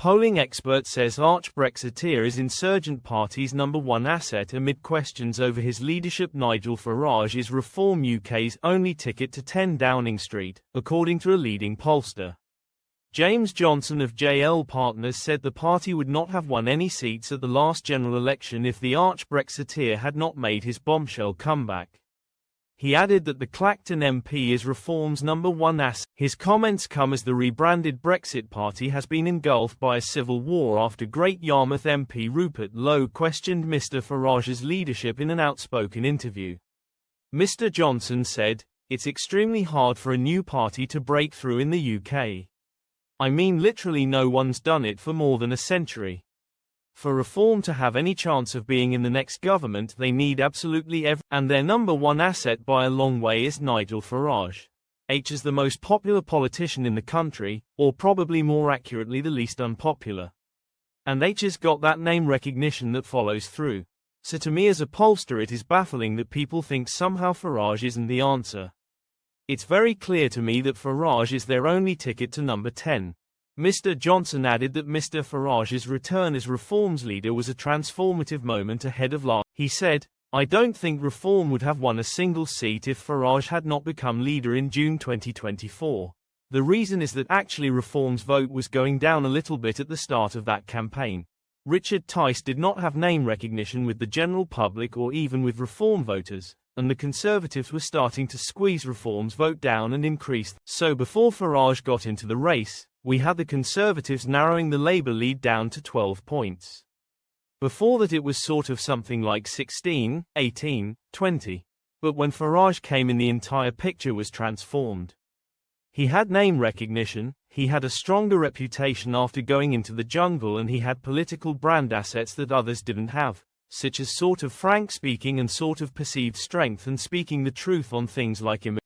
Polling expert says arch-Brexiteer is insurgent party's #1 asset amid questions over his leadership. Nigel Farage is Reform UK's only ticket to 10 Downing Street, according to a leading pollster. James Johnson of JL Partners said the party would not have won any seats at the last general election if the arch-Brexiteer had not made his bombshell comeback. He added that the Clacton MP is Reform's #1 asset. His comments come as the rebranded Brexit party has been engulfed by a civil war after Great Yarmouth MP Rupert Lowe questioned Mr. Farage's leadership in an outspoken interview. Mr. Johnson said, "It's extremely hard for a new party to break through in the UK. I mean literally no one's done it for more than a century. For Reform to have any chance of being in the next government they need absolutely and their #1 asset by a long way is Nigel Farage. H is the most popular politician in the country, or probably more accurately the least unpopular. And H has got that name recognition that follows through. So to me as a pollster it is baffling that people think somehow Farage isn't the answer. It's very clear to me that Farage is their only ticket to number 10. Mr. Johnson added that Mr. Farage's return as Reform's leader was a transformative moment ahead of last. He said, "I don't think Reform would have won a single seat if Farage had not become leader in June 2024. The reason is that actually Reform's vote was going down a little bit at the start of that campaign. Richard Tice did not have name recognition with the general public or even with Reform voters, and the Conservatives were starting to squeeze Reform's vote down and increase. So before Farage got into the race, we had the Conservatives narrowing the Labour lead down to 12 points. Before that it was sort of something like 16, 18, 20. But when Farage came in the entire picture was transformed. He had name recognition, he had a stronger reputation after going into the jungle, and he had political brand assets that others didn't have, such as sort of frank speaking and sort of perceived strength and speaking the truth on things like immigration.